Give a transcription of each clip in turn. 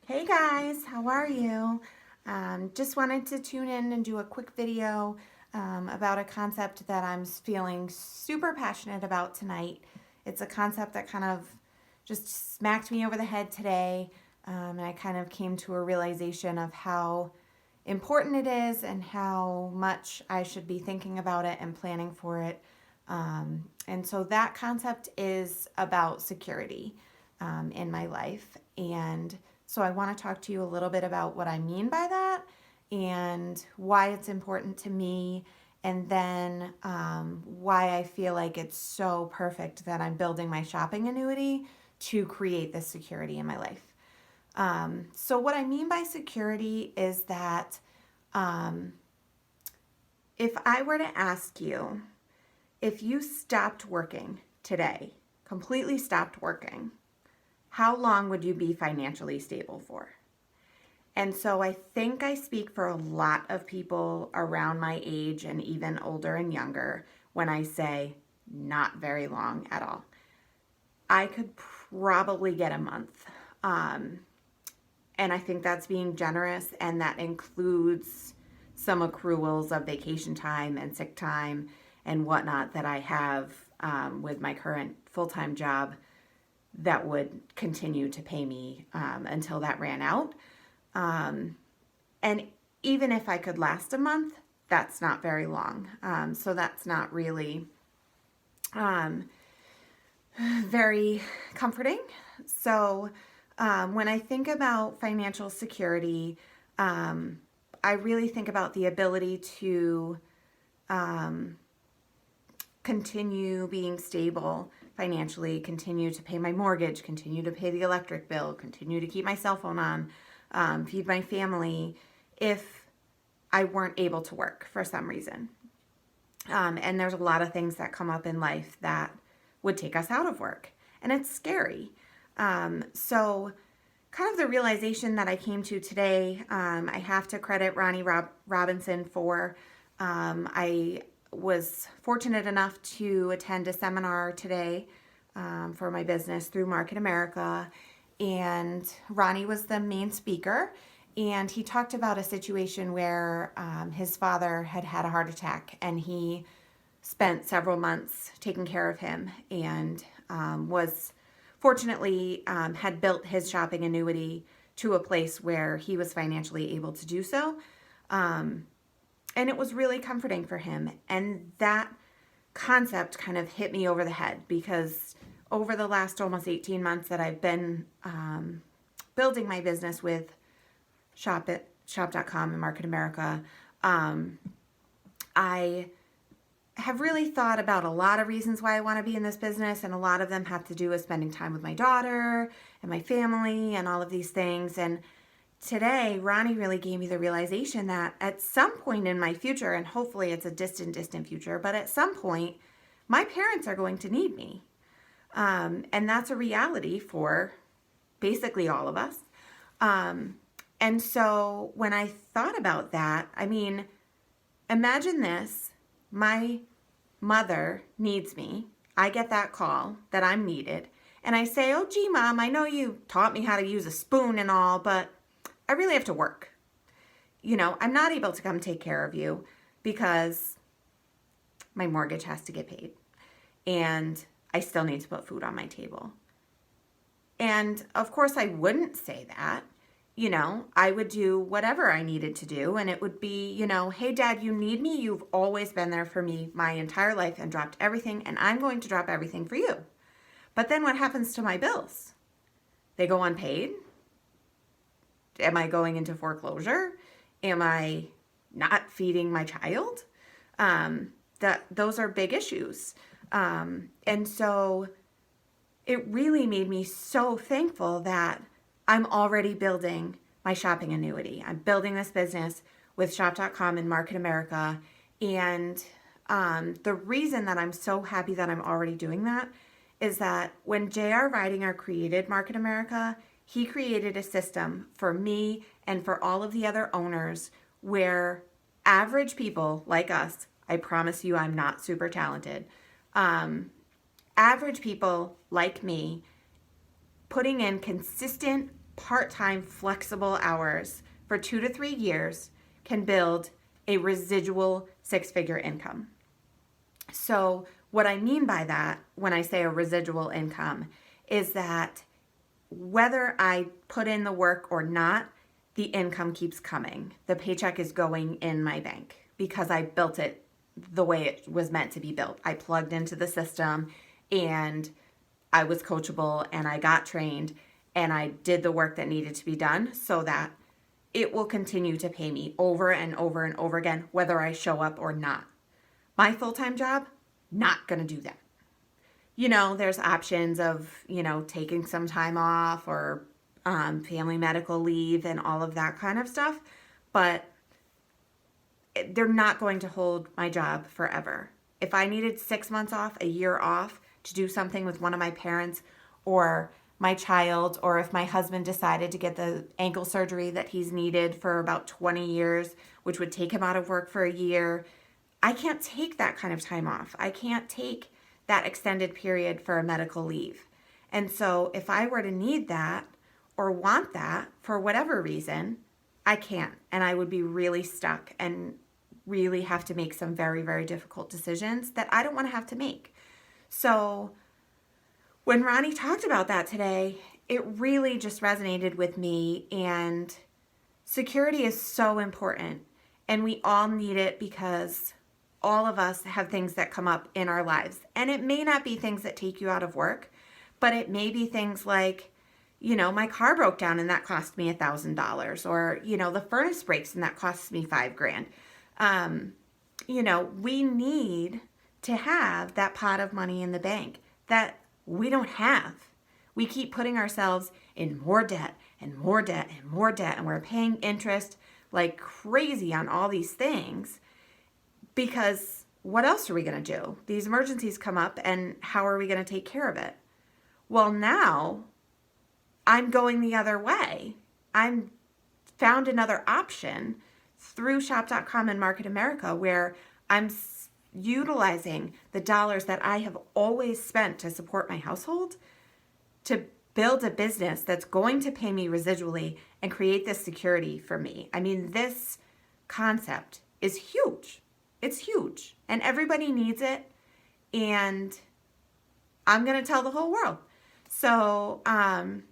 Hey guys, how are you? Just wanted to tune in and do a quick video about a concept that I'm feeling super passionate about tonight. It's a concept that kind of just smacked me over the head today, and I kind of came to a realization of how important it is and how much I should be thinking about it and planning for it. And so that concept is about security in my life. And so I want to talk to you a little bit about what I mean by that and why it's important to me, and then why I feel like it's so perfect that I'm building my shopping annuity to create this security in my life. So what I mean by security is that um, if I were to ask you, if you stopped working today, completely stopped working, how long would you be financially stable for? And so I think I speak for a lot of people around my age and even older and younger when I say not very long at all. I could probably get a month. And I think that's being generous, and that includes some accruals of vacation time and sick time and whatnot that I have with my current full-time job that would continue to pay me until that ran out. And even if I could last a month, that's not very long. So that's not really um, very comforting. So when I think about financial security, I really think about the ability to continue being stable financially, continue to pay my mortgage, continue to pay the electric bill, continue to keep my cell phone on, feed my family if I weren't able to work for some reason. And there's a lot of things that come up in life that would take us out of work, and it's scary. So kind of the realization that I came to today, I have to credit Ronnie Robinson for. I was fortunate enough to attend a seminar today for my business through Market America, and Ronnie was the main speaker, and he talked about a situation where his father had had a heart attack, and he spent several months taking care of him, and was fortunately had built his shopping annuity to a place where he was financially able to do so. And it was really comforting for him. And that concept kind of hit me over the head, because over the last almost 18 months that I've been building my business with Shop.com and Market America, I have really thought about a lot of reasons why I want to be in this business, and a lot of them have to do with spending time with my daughter and my family and all of these things. And today, Ronnie really gave me the realization that at some point in my future, and hopefully it's a distant future, but at some point, my parents are going to need me. And that's a reality for basically all of us. And so when I thought about that, I mean, imagine this. My mother needs me. I get that call that I'm needed. And I say, oh, gee, Mom, I know you taught me how to use a spoon and all, but I really have to work. I'm not able to come take care of you because my mortgage has to get paid. And I still need to put food on my table. And of course, I wouldn't say that. I would do whatever I needed to do. And it would be, hey, Dad, you need me. You've always been there for me my entire life and dropped everything. And I'm going to drop everything for you. But then what happens to my bills? They go unpaid? Am I going into foreclosure? Am I not feeding my child? Those are big issues. And so it really made me so thankful that I'm already building my shopping annuity. I'm building this business with Shop.com and Market America. And the reason that I'm so happy that I'm already doing that is that when J.R. Ridinger created Market America, he created a system for me and for all of the other owners where average people like us, I promise you I'm not super talented, average people like me putting in consistent part-time flexible hours for 2 to 3 years can build a residual six-figure income. So what I mean by that when I say a residual income is that whether I put in the work or not, the income keeps coming. The paycheck is going in my bank because I built it the way it was meant to be built. I plugged into the system and I was coachable and I got trained and I did the work that needed to be done so that it will continue to pay me over and over and over again, whether I show up or not. My full-time job, not going to do that. There's options of, taking some time off or family medical leave and all of that kind of stuff, but they're not going to hold my job forever. If I needed 6 months off, a year off to do something with one of my parents or my child, or if my husband decided to get the ankle surgery that he's needed for about 20 years, which would take him out of work for a year, I can't take that kind of time off. I can't take that extended period for a medical leave. And so if I were to need that or want that for whatever reason, I can't. And I would be really stuck and really have to make some very, very difficult decisions that I don't want to have to make. So when Ronnie talked about that today, it really just resonated with me. And security is so important. And we all need it because all of us have things that come up in our lives. And it may not be things that take you out of work, but it may be things like, my car broke down and that cost me $1,000, or, the furnace breaks and that costs me $5,000. We need to have that pot of money in the bank that we don't have. We keep putting ourselves in more debt and more debt and more debt, and we're paying interest like crazy on all these things because what else are we going to do? These emergencies come up, and how are we going to take care of it? Well, now I'm going the other way. I'm found another option through Shop.com and Market America where I'm utilizing the dollars that I have always spent to support my household to build a business that's going to pay me residually and create this security for me. I mean, this concept is huge. It's huge, and everybody needs it, and I'm going to tell the whole world. So I'm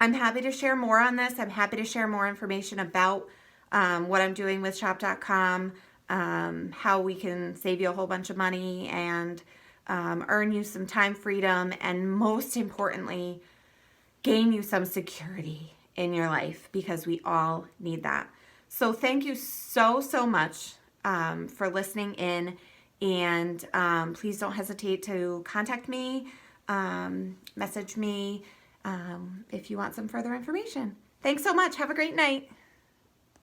happy to share more on this. I'm happy to share more information about what I'm doing with Shop.com, how we can save you a whole bunch of money and earn you some time freedom, and most importantly, gain you some security in your life, because we all need that. So thank you so, so much for listening in, and please don't hesitate to contact me, message me if you want some further information. Thanks so much. Have a great night.